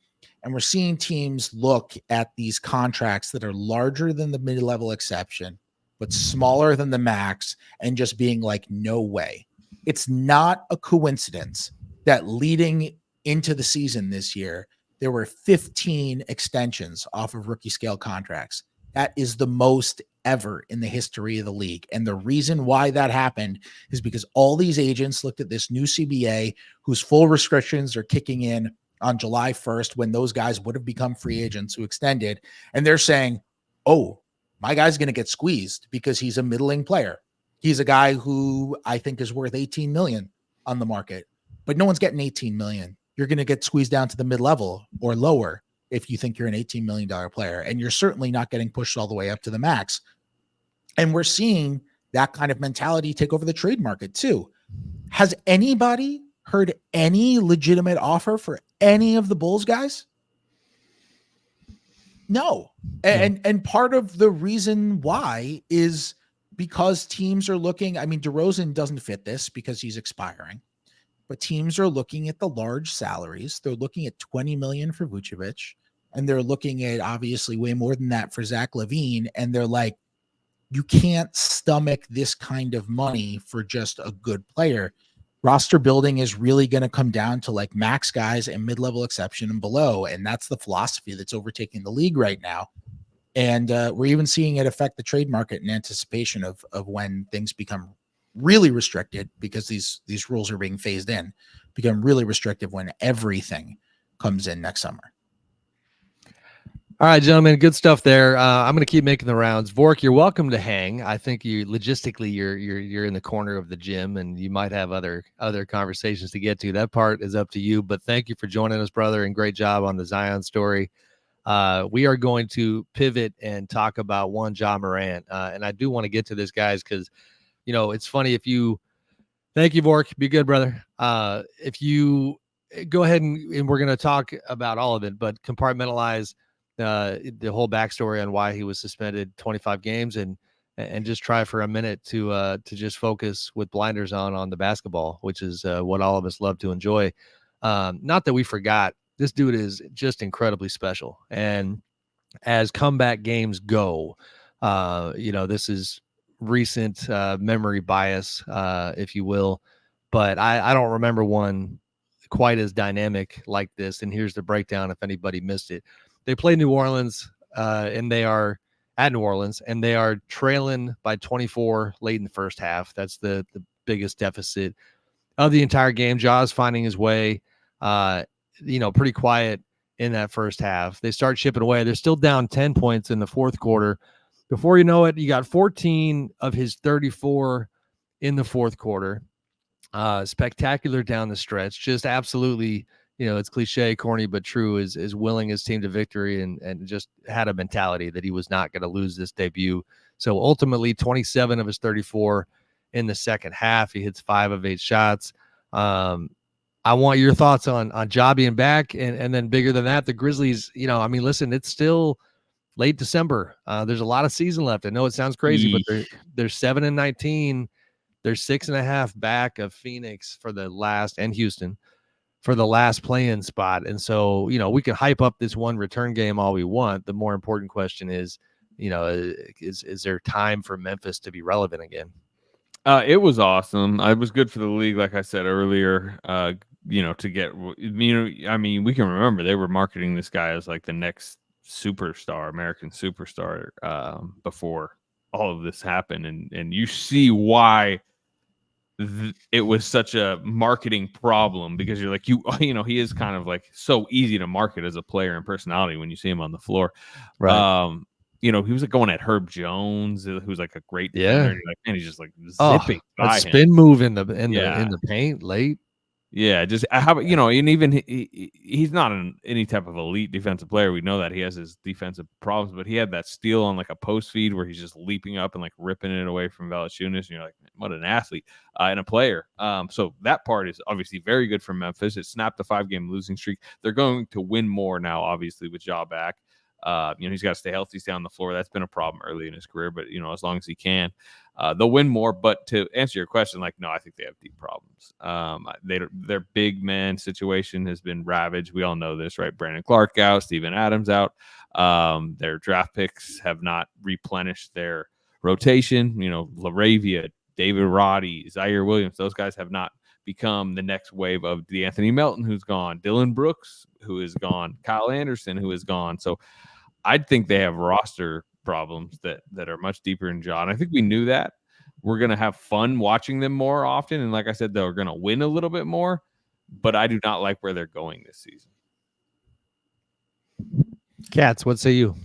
And we're seeing teams look at these contracts that are larger than the mid-level exception, but smaller than the max and just being like, no way. It's not a coincidence that leading into the season this year, there were 15 extensions off of rookie scale contracts. That is the most ever in the history of the league. And the reason why that happened is because all these agents looked at this new CBA whose full restrictions are kicking in on July 1st when those guys would have become free agents who extended. And they're saying, oh, my guy's going to get squeezed because he's a middling player. He's a guy who I think is worth 18 million on the market, but no one's getting 18 million. You're going to get squeezed down to the mid-level or lower if you think you're an $18 million player. And you're certainly not getting pushed all the way up to the max. And we're seeing that kind of mentality take over the trade market too. Has anybody heard any legitimate offer for any of the Bulls guys? No. And part of the reason why is because teams are looking, I mean, DeRozan doesn't fit this because he's expiring, but teams are looking at the large salaries. They're looking at $20 million for Vucevic, and they're looking at obviously way more than that for Zach LaVine. And they're like, you can't stomach this kind of money for just a good player. Roster building is really going to come down to like max guys and mid-level exception and below. And that's the philosophy that's overtaking the league right now. And we're even seeing it affect the trade market in anticipation of when things become really restricted, because these rules are being phased in, become really restrictive when everything comes in next summer. All right, gentlemen, good stuff there. I'm going to keep making the rounds. Vork, you're welcome to hang. I think you logistically you're in the corner of the gym, and you might have other conversations to get to. That part is up to you. But thank you for joining us, brother, and great job on the Zion story. We are going to pivot and talk about Ja Morant, and I do want to get to this, guys, because it's funny thank you, Vork. Be good, brother. If you go ahead and we're going to talk about all of it, but compartmentalize the whole backstory on why he was suspended 25 games and just try for a minute to just focus with blinders on the basketball, which is what all of us love to enjoy. Not that we forgot, this dude is just incredibly special. And as comeback games go, this is recent memory bias, if you will, but I don't remember one quite as dynamic like this. And here's the breakdown if anybody missed it. They play New Orleans, and they are at New Orleans, and they are trailing by 24 late in the first half. That's the biggest deficit of the entire game. Ja's finding his way, pretty quiet in that first half. They start chipping away. They're still down 10 points in the fourth quarter. Before you know it, you got 14 of his 34 in the fourth quarter. Spectacular down the stretch. Just absolutely, it's cliche, corny, but true, is willing his team to victory and just had a mentality that he was not going to lose this debut. So ultimately 27 of his 34 in the second half. He hits 5 of 8 shots. I want your thoughts on Ja being back, and then bigger than that, the Grizzlies, listen, it's still late December. There's a lot of season left. I know it sounds crazy, but they're 7-19. They're 6.5 back of Phoenix and Houston for the last play-in spot. And so, we can hype up this one return game all we want. The more important question is, is there time for Memphis to be relevant again? It was awesome. It was good for the league, like I said earlier. To get, we can remember they were marketing this guy as like the next superstar, American superstar, before all of this happened, and you see why it was such a marketing problem, because you're like, he is kind of like so easy to market as a player and personality when you see him on the floor, right? He was like going at Herb Jones, who's like a great defender, and he's just like zipping by spin move in the paint late. Yeah, just how and even he's not any type of elite defensive player. We know that he has his defensive problems, but he had that steal on like a post feed where he's just leaping up and like ripping it away from Valanciunas, and you're like, what an athlete and a player. So that part is obviously very good for Memphis. It snapped a 5-game losing streak. They're going to win more now, obviously, with Ja back. He's got to stay healthy, stay on the floor. That's been a problem early in his career, but as long as he can, they'll win more. But to answer your question, no, I think they have deep problems. Their big man situation has been ravaged. We all know this, right? Brandon Clark out, Steven Adams out. Their draft picks have not replenished their rotation. LaRavia, David Roddy, Zaire Williams, those guys have not become the next wave of DeAnthony Melton, who's gone, Dylan Brooks, who is gone, Kyle Anderson, who is gone. So I think they have roster problems that are much deeper in Ja. And I think we knew that. We're going to have fun watching them more often. And like I said, they're going to win a little bit more, but I do not like where they're going this season. Cats, what say you?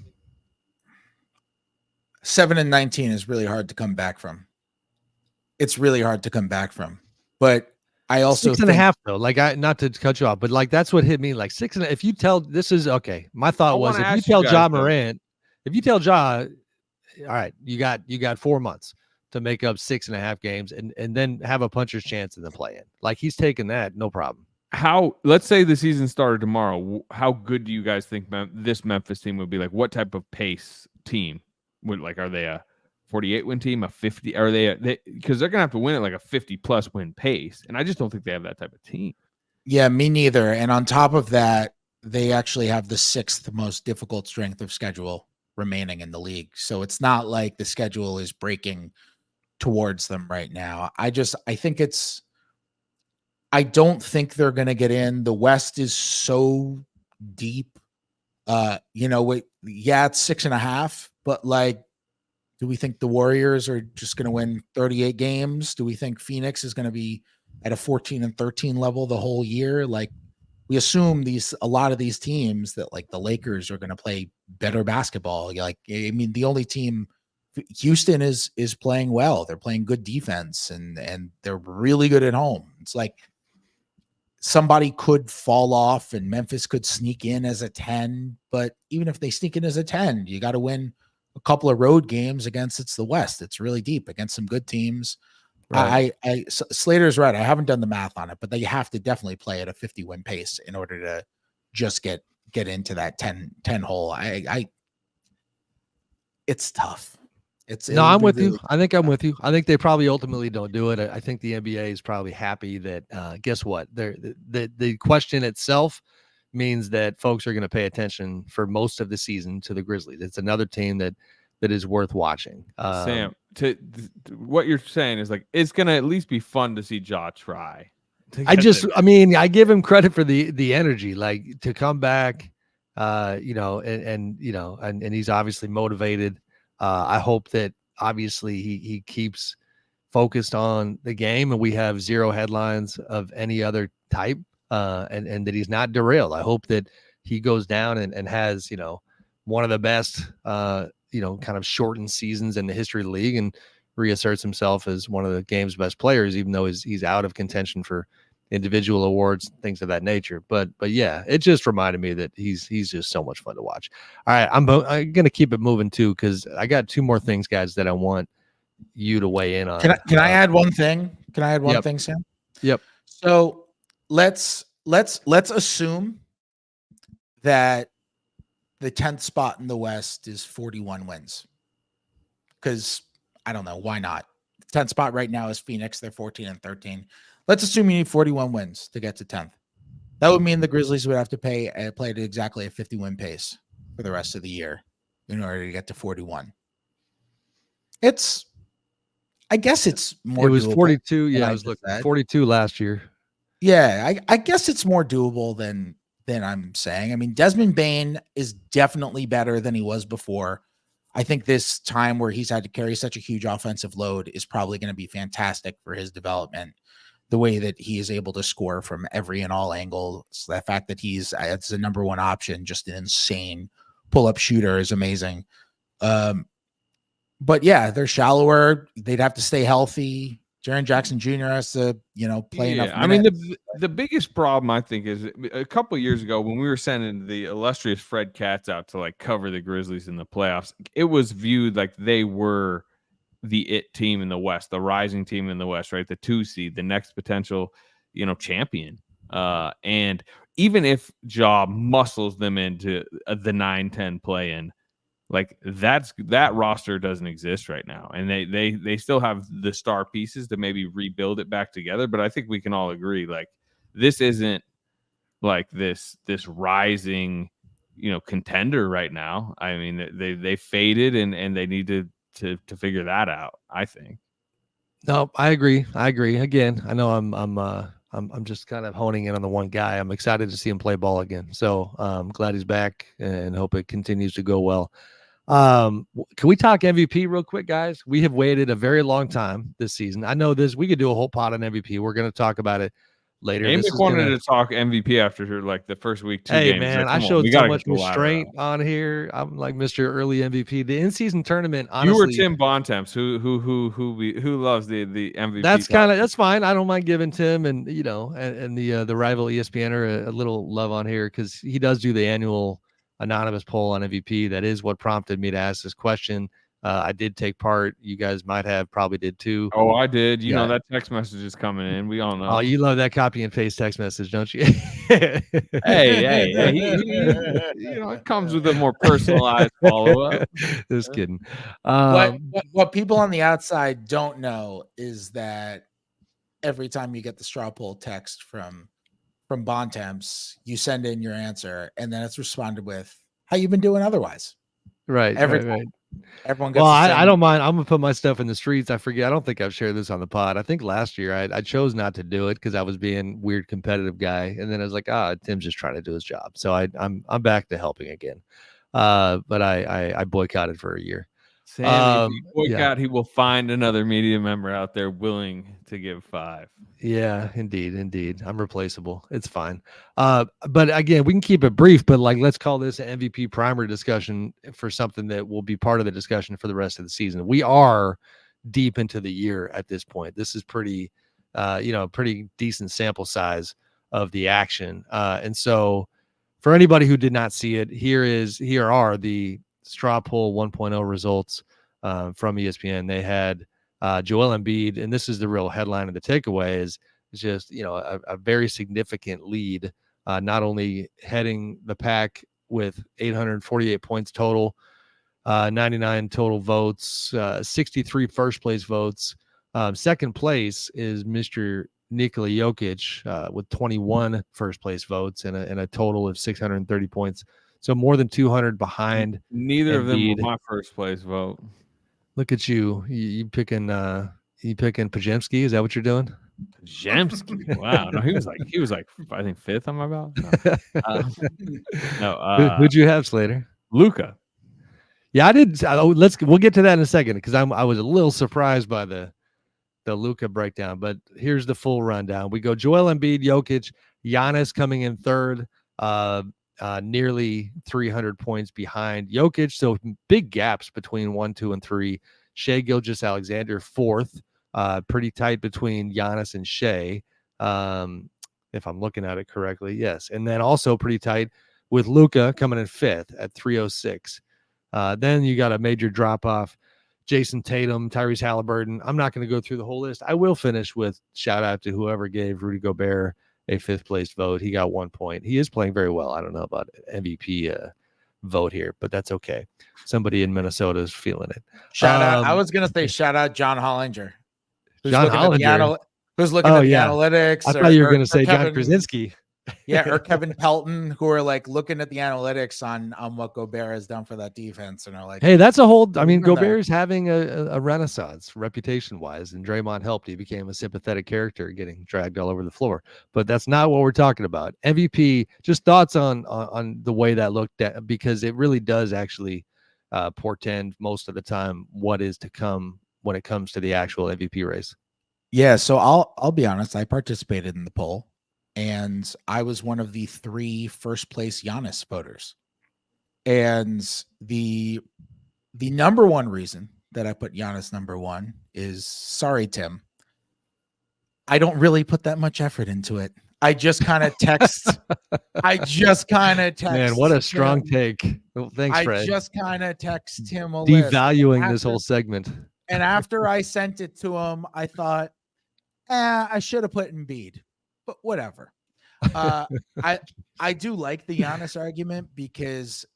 7-19 is really hard to come back from. It's really hard to come back from. But I also 6.5 though, not to cut you off, but that's what hit me. 6.5. If you tell, this is okay. My thought was, if you tell Ja Morant, if you tell Ja, all right, you got 4 months, to make up 6.5 games and then have a puncher's chance in the play-in. Like, he's taking that, no problem. Let's say the season started tomorrow. How good do you guys think this Memphis team would be? Like, what type of pace team are they a 48 win team, a 50? Are because they're gonna have to win at like a 50+ win pace, and I just don't think they have that type of team. Yeah, me neither. And on top of that, they actually have the 6th most difficult strength of schedule remaining in the league. So it's not like the schedule is breaking towards them right now. I don't think they're going to get in. The West is so deep. It's 6.5, but like, do we think the Warriors are just going to win 38 games? Do we think Phoenix is going to be at a 14-13 level the whole year? Like, we assume a lot of these teams that like the Lakers are going to play better basketball. Like, I mean, the only team, Houston is playing well. They're playing good defense and they're really good at home. It's like somebody could fall off and Memphis could sneak in as a 10, but even if they sneak in as a 10, you got to win a couple of road games against the West. It's really deep against some good teams. Right. Slater's right. I haven't done the math on it, but they have to definitely play at a 50 win pace in order to just get into that 10 hole. It's tough. I'm with you. I think I'm with you. I think they probably ultimately don't do it. I think the NBA is probably happy that guess what? The question itself means that folks are going to pay attention for most of the season to the Grizzlies. It's another team that is worth watching. Sam, what you're saying is like it's going to at least be fun to see Ja try. I give him credit for the energy, like to come back, and he's obviously motivated. I hope that obviously he keeps focused on the game and we have zero headlines of any other type, and that he's not derailed. I hope that he goes down and has, one of the best, kind of shortened seasons in the history of the league and reasserts himself as one of the game's best players, even though he's out of contention for individual awards, things of that nature. But yeah, it just reminded me that he's just so much fun to watch. All right, I'm going to keep it moving too, because I got two more things, guys, that I want you to weigh in on. Can I add one thing? Can I add one thing, Sam? Yep. So let's assume that the 10th spot in the West is 41 wins. Because I don't know, why not? The 10th spot right now is Phoenix. They're 14-13. Let's assume you need 41 wins to get to 10th. That would mean the Grizzlies would have to play at exactly a 50-win pace for the rest of the year in order to get to 41. I guess it's more. It was 42. Yeah, I was looking at 42 last year. Yeah, I guess it's more doable than I'm saying. I mean, Desmond Bane is definitely better than he was before. I think this time where he's had to carry such a huge offensive load is probably going to be fantastic for his development. The way that he is able to score from every and all angles, so the fact that it's the number one option, just an insane pull-up shooter is amazing. But yeah, they're shallower. They'd have to stay healthy. Jaren Jackson Jr. has to, play enough minutes. I mean, the biggest problem I think is a couple of years ago when we were sending the illustrious Fred Katz out to like cover the Grizzlies in the playoffs, it was viewed like they were the it team in the West, the rising team in the West, right? The 2 seed, the next potential, champion. And even if Ja muscles them into the 9-10 play-in, like that roster doesn't exist right now, and they still have the star pieces to maybe rebuild it back together. But I think we can all agree, like this isn't like this rising, contender right now. I mean, they faded, and they need to figure that out, I think. No, I agree. Again, I know I'm just kind of honing in on the one guy. I'm excited to see him play ball again. So I'm glad he's back and hope it continues to go well. Can we talk MVP real quick, guys? We have waited a very long time this season. I know we could do a whole pot on MVP. We're going to talk about it later. Amick wanted to talk MVP after like the first week, 2 games. Hey man, I showed so much restraint on here. I'm like Mr. Early MVP. The in-season tournament, honestly. You were Tim Bontemps, who loves the MVP. That's fine. I don't mind giving Tim and the rival ESPNer a little love on here because he does do the annual anonymous poll on MVP. That is what prompted me to ask this question. I did take part. You guys might have probably did too. Oh, I did. You know, Yeah. that text message is coming in. We all know. Oh, you love that copy and paste text message, don't you? Hey, you know, it comes with a more personalized follow-up. Just kidding. What people on the outside don't know is that every time you get the straw poll text from Bontemps, you send in your answer, and then it's responded with how you been doing otherwise. Right. Everyone gets. Well, I don't mind. I'm gonna put my stuff in the streets. I forget. I don't think I've shared this on the pod. I think last year I chose not to do it because I was being weird competitive guy, and then I was like, Tim's just trying to do his job. So I'm back to helping again. But I boycotted for a year. Sam, if you boycott, he will find another media member out there willing to give 5. Yeah, indeed. I'm replaceable. It's fine. But again, we can keep it brief, but like, let's call this an MVP primer discussion for something that will be part of the discussion for the rest of the season. We are deep into the year at this point. This is pretty, pretty decent sample size of the action. And so for anybody who did not see it, here are the straw poll 1.0 results from ESPN. They had Joel Embiid, and this is the real headline of the takeaway, is just, a very significant lead, not only heading the pack with 848 points total, 99 total votes, 63 first place votes. Second place is Mr. Nikola Jokic with 21 first place votes and a total of 630 points. So more than 200 behind. Neither of them Embiid. were my first place vote. Look at you. You picking Pajemski? Is that what you're doing? Pajemski. Wow. No, he was like I think 5th on my ballot. No. Who'd you have, Slater? Luka. Yeah, I did. We'll get to that in a second because I was a little surprised by the Luka breakdown. But here's the full rundown. We go Joel Embiid, Jokic, Giannis coming in third, nearly 300 points behind Jokic. So big gaps between 1, 2, and 3. Shai Gilgeous-Alexander fourth, pretty tight between Giannis and Shai, if I'm looking at it correctly. Yes, and then also pretty tight with Luka coming in 5th at 306. Then you got a major drop off. Jason Tatum, Tyrese Halliburton. I'm not going to go through the whole list. I will finish with shout out to whoever gave Rudy Gobert a 5th place vote. He got 1 point. He is playing very well. I don't know about MVP vote here, but that's okay. Somebody in Minnesota is feeling it. Shout out. I was going to say shout out John Hollinger. Who's John looking Hollinger. Who's looking at the analytics? I thought you were going to say John Krasinski. Yeah, or Kevin Pelton, who are like looking at the analytics on what Gobert has done for that defense, and are like, hey, that's a whole. I mean, Gobert's having a renaissance reputation wise, and Draymond helped. He became a sympathetic character, getting dragged all over the floor. But that's not what we're talking about. MVP. Just thoughts on the way that looked at, because it really does actually portend most of the time what is to come when it comes to the actual MVP race. Yeah, so I'll be honest. I participated in the poll, and I was one of the 3 first place Giannis voters. And the number one reason that I put Giannis number 1 is, sorry, Tim, I don't really put that much effort into it. I just kind of text. Man, what a strong take. Well, thanks, Fred. I just kind of text him a devaluing this whole segment. And after I sent it to him, I thought, I should have put Embiid, but whatever. I do like the Giannis argument because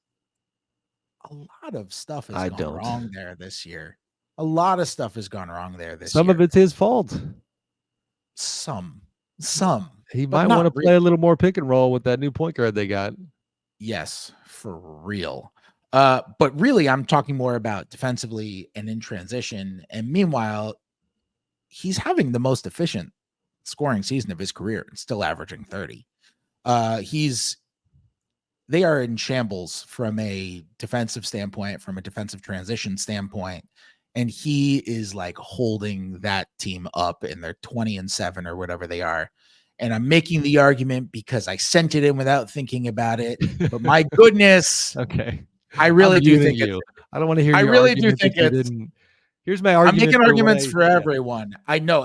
a lot of stuff has gone wrong there this year. A lot of stuff has gone wrong there this year. Some of it's his fault. Some. He might want to play a little more pick and roll with that new point guard they got. Yes, for real. But really, I'm talking more about defensively and in transition. And meanwhile, he's having the most efficient scoring season of his career and still averaging 30. They are in shambles from a defensive standpoint, from a defensive transition standpoint. And he is like holding that team up in their 20-7 or whatever they are. And I'm making the argument because I sent it in without thinking about it. But my goodness. Okay. I really do think I don't want to hear. I really do think it's. Here's my argument. I'm making arguments for everyone. I know.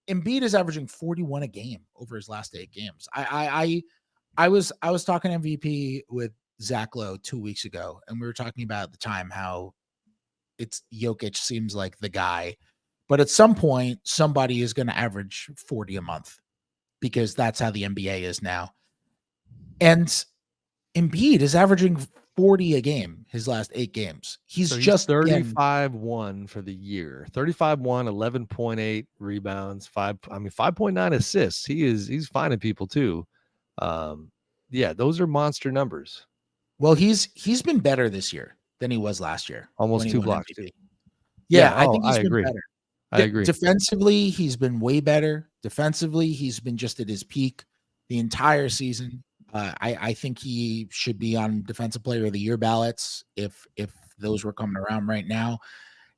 Embiid is averaging 41 a game over his last 8 games. I was talking MVP with Zach Lowe 2 weeks ago, and we were talking about at the time how it's Jokic seems like the guy. But at some point, somebody is going to average 40 a month because that's how the NBA is now. And Embiid is averaging 40 a game his last 8 games. He's just 35-1 for the year. 35-1, 11.8 rebounds, 5.9 assists. He's finding people too. Yeah, those are monster numbers. Well, he's been better this year than he was last year. Almost 2 blocks. Yeah, I think he's been agree. better. I agree. Defensively, he's been way better. Defensively, he's been just at his peak the entire season. I think he should be on Defensive Player of the Year ballots if those were coming around right now.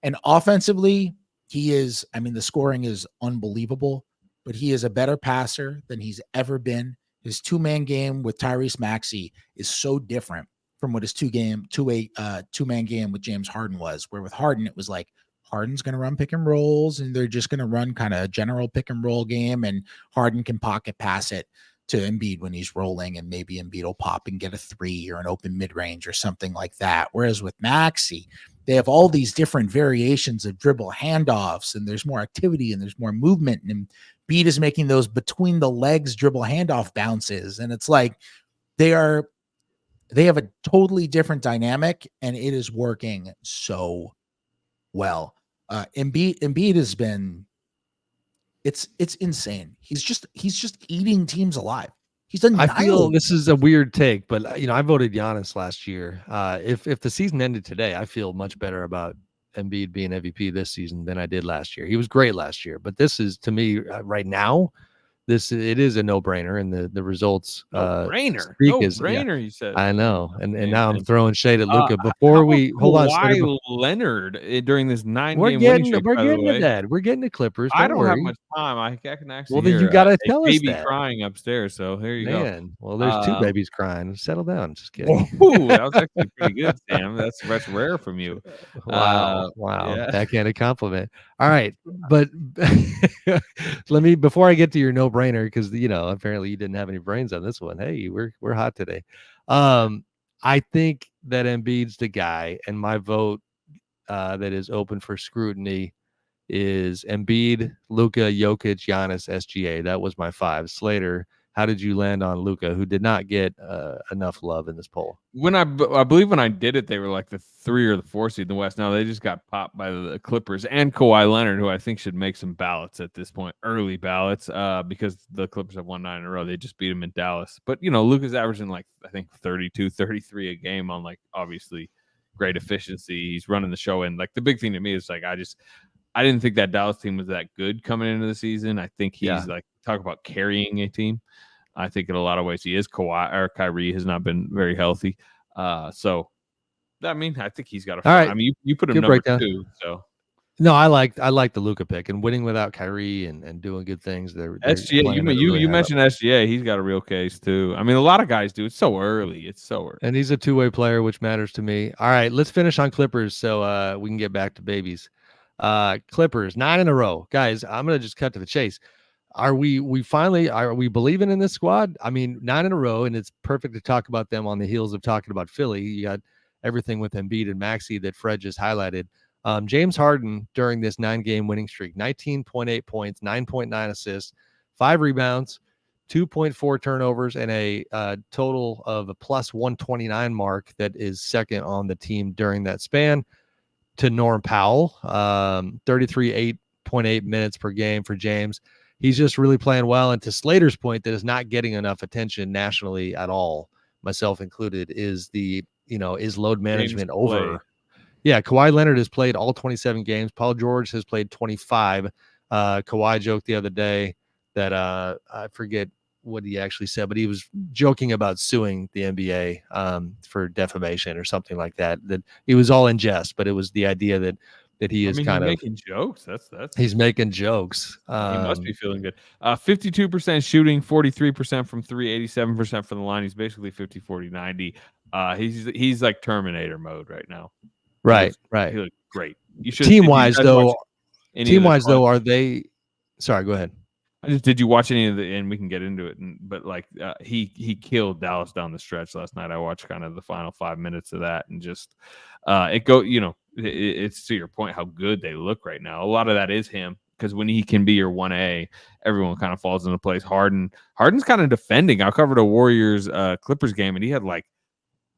And offensively, he is, I mean, the scoring is unbelievable, but he is a better passer than he's ever been. His 2-man game with Tyrese Maxey is so different from what his 2-man game with James Harden was, where with Harden, it was like Harden's going to run pick and rolls and they're just going to run kind of a general pick and roll game, and Harden can pocket pass it to Embiid when he's rolling, and maybe Embiid will pop and get a 3 or an open mid-range or something like that. Whereas with Maxey, they have all these different variations of dribble handoffs, and there's more activity and there's more movement, and Embiid is making those between the legs dribble handoff bounces. And it's like they have a totally different dynamic, and it is working so well. Embiid has been, it's insane. He's just eating teams alive. He's done. I feel this is a weird take, but I voted Giannis last year. If the season ended today, I feel much better about Embiid being MVP this season than I did last year. He was great last year, but this is, to me, right now, it is a no-brainer, and the results no-brainer, you said. I know, and now I'm throwing shade at Luka. Before we hold on, Kawhi Leonard during this 9-game winning streak. We're getting to that. We're getting to Clippers. I don't worry. have much time. I can actually. Well, then you got to tell us baby that. Crying upstairs. So here you go. Well, there's 2 babies crying. Settle down. Just kidding. Ooh, that was actually pretty good, Sam. That's rare from you. Wow. Yeah. Backhanded compliment. All right, but before I get to your no-brainer, because apparently you didn't have any brains on this one. Hey, we're hot today. I think that Embiid's the guy, and my vote that is open for scrutiny is Embiid, Luka, Jokic, Giannis, SGA. That was my 5. Slater, how did you land on Luka, who did not get enough love in this poll? When I believe when I did it, they were like the 3 or the 4 seed in the West. Now they just got popped by the Clippers and Kawhi Leonard, who I think should make some ballots at this point, early ballots, because the Clippers have won 9 in a row. They just beat them in Dallas. But, Luka's averaging I think 32, 33 a game on obviously great efficiency. He's running the show. And the big thing to me is I didn't think that Dallas team was that good coming into the season. I think he's talk about carrying a team. I think in a lot of ways he is. Kyrie has not been very healthy. So, I think he's got a. All right. I mean, you put him number 2. So, no, I like the Luka pick, and winning without Kyrie and doing good things. SGA, you mentioned SGA. He's got a real case too. I mean, a lot of guys do. It's so early. And he's a 2-way player, which matters to me. All right, let's finish on Clippers so we can get back to babies. Clippers 9 in a row, guys. I'm gonna just cut to the chase. Are we believing in this squad? I mean, 9 in a row, and it's perfect to talk about them on the heels of talking about Philly. You got everything with Embiid and Maxey that Fred just highlighted. James Harden during this 9-game winning streak, 19.8 points, 9.9 assists, 5 rebounds, 2.4 turnovers, and a total of a plus 129 mark that is second on the team during that span to Norm Powell, 33.8 minutes per game for James. He's just really playing well. And to Slater's point, that is not getting enough attention nationally at all, myself included, is is load management over? Yeah, Kawhi Leonard has played all 27 games. Paul George has played 25. Kawhi joked the other day that I forget what he actually said, but he was joking about suing the NBA for defamation or something like that. That it was all in jest, but it was the idea that he is making jokes. He's making jokes. He must be feeling good. 52% shooting, 43% from 3, 87% from the line. He's basically 50-40-90. He's like Terminator mode right now. Right. He looks great. You should team-wise though, are they? Sorry, go ahead. Did you watch any of the? And we can get into it. But he killed Dallas down the stretch last night. I watched kind of the final 5 minutes of that, and just it's to your point how good they look right now. A lot of that is him, because when he can be your 1A, everyone kind of falls into place. Harden's kind of defending. I covered a Warriors Clippers game, and he had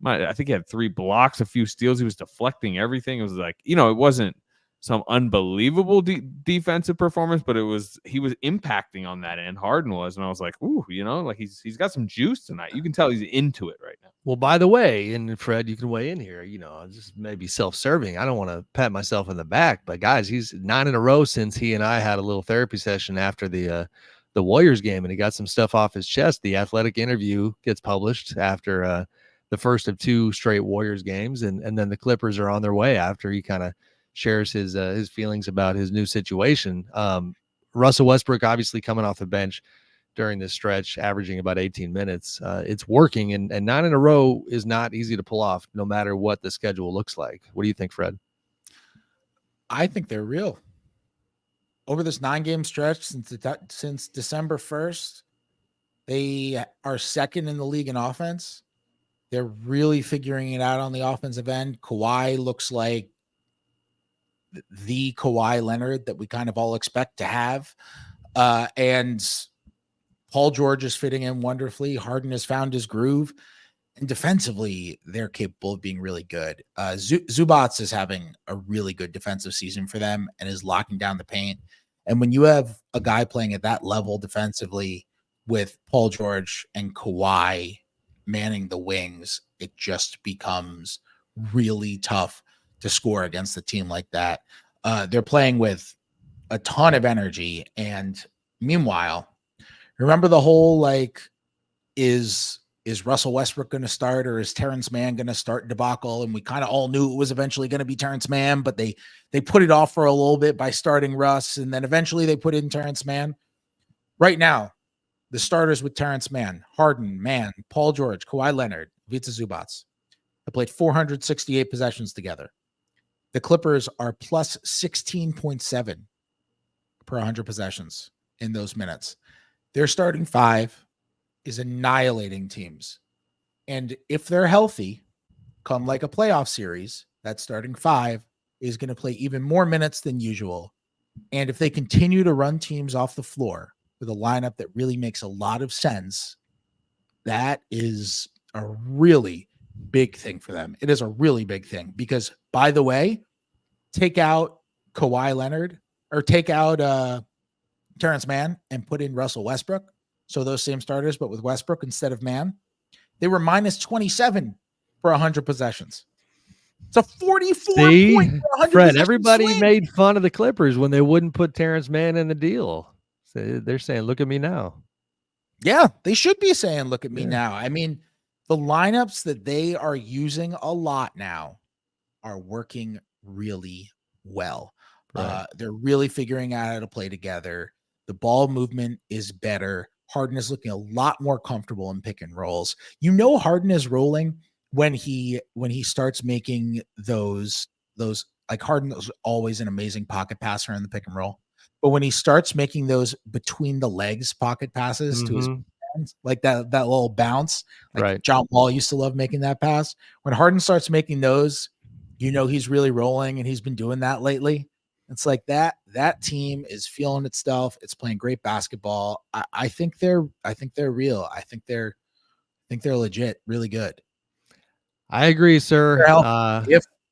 I think he had 3 blocks, a few steals. He was deflecting everything. It was like, it wasn't some unbelievable defensive performance, but he was impacting on that end. Harden was, and I was like, ooh, he's got some juice tonight. You can tell he's into it right now. Well, by the way, and Fred, you can weigh in here. Just maybe self-serving. I don't want to pat myself in the back, but guys, he's 9 in a row since he and I had a little therapy session after the Warriors game, and he got some stuff off his chest. The Athletic interview gets published after the first of 2 straight Warriors games, and then the Clippers are on their way after he kind of shares his feelings about his new situation. Russell Westbrook obviously coming off the bench during this stretch, averaging about 18 minutes. It's working, and 9 in a row is not easy to pull off, no matter what the schedule looks like. What do you think, Fred? I think they're real. Over this 9-game stretch since December 1st, they are second in the league in offense. They're really figuring it out on the offensive end. Kawhi looks like the Kawhi Leonard that we kind of all expect to have. And Paul George is fitting in wonderfully. Harden has found his groove. And defensively, they're capable of being really good. Zubats is having a really good defensive season for them and is locking down the paint. And when you have a guy playing at that level defensively with Paul George and Kawhi manning the wings, it just becomes really tough to score against a team like that. They're playing with a ton of energy. And meanwhile, remember the whole, is Russell Westbrook going to start, or is Terrence Mann going to start debacle? And we kind of all knew it was eventually going to be Terrence Mann, but they put it off for a little bit by starting Russ. And then eventually they put in Terrence Mann. Right now, the starters with Terrence Mann, Harden, Mann, Paul George, Kawhi Leonard, Ivica Zubats have played 468 possessions together. The Clippers are plus 16.7 per 100 possessions in those minutes. Their starting 5 is annihilating teams. And if they're healthy, come like a playoff series, that starting 5 is going to play even more minutes than usual. And if they continue to run teams off the floor with a lineup that really makes a lot of sense, that is a really big thing for them. It is a really big thing because, by the way, take out Kawhi Leonard or take out Terrence Mann and put in Russell Westbrook. So those same starters, but with Westbrook instead of Mann, they were minus 27 for 100 possessions. It's a 44 point per 100 Fred, everybody swing. made fun of the Clippers when they wouldn't put Terrence Mann in the deal. So they're saying, look at me now. Yeah, they should be saying, look at me now. I mean, the lineups that they are using a lot now are working really well. Right. They're really figuring out how to play together. The ball movement is better. Harden is looking a lot more comfortable in pick and rolls. Harden is rolling when he starts making those like Harden is always an amazing pocket passer in the pick and roll. But when he starts making those between the legs pocket passes to his hands, like that little bounce, like right. John Wall used to love making that pass. When Harden starts making those, he's really rolling, and he's been doing that lately. It's like that team is feeling itself. It's playing great basketball. I think they're real. I think they're legit, really good. I agree, sir.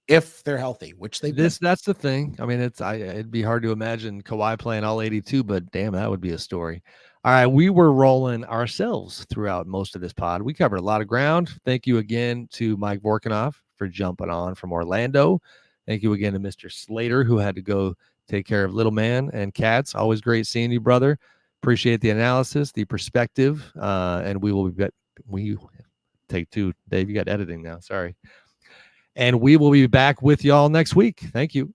If they're healthy, which that's the thing. I mean, it'd be hard to imagine Kawhi playing all 82, but damn, that would be a story. All right, we were rolling ourselves throughout most of this pod. We covered a lot of ground. Thank you again to Mike Vorkanoff for jumping on from Orlando. Thank you again to Mr. Slater, who had to go take care of little man and cats. Always great seeing you, brother. Appreciate the analysis, the perspective, and we take 2. Dave, you got editing now. Sorry. And we will be back with y'all next week. Thank you.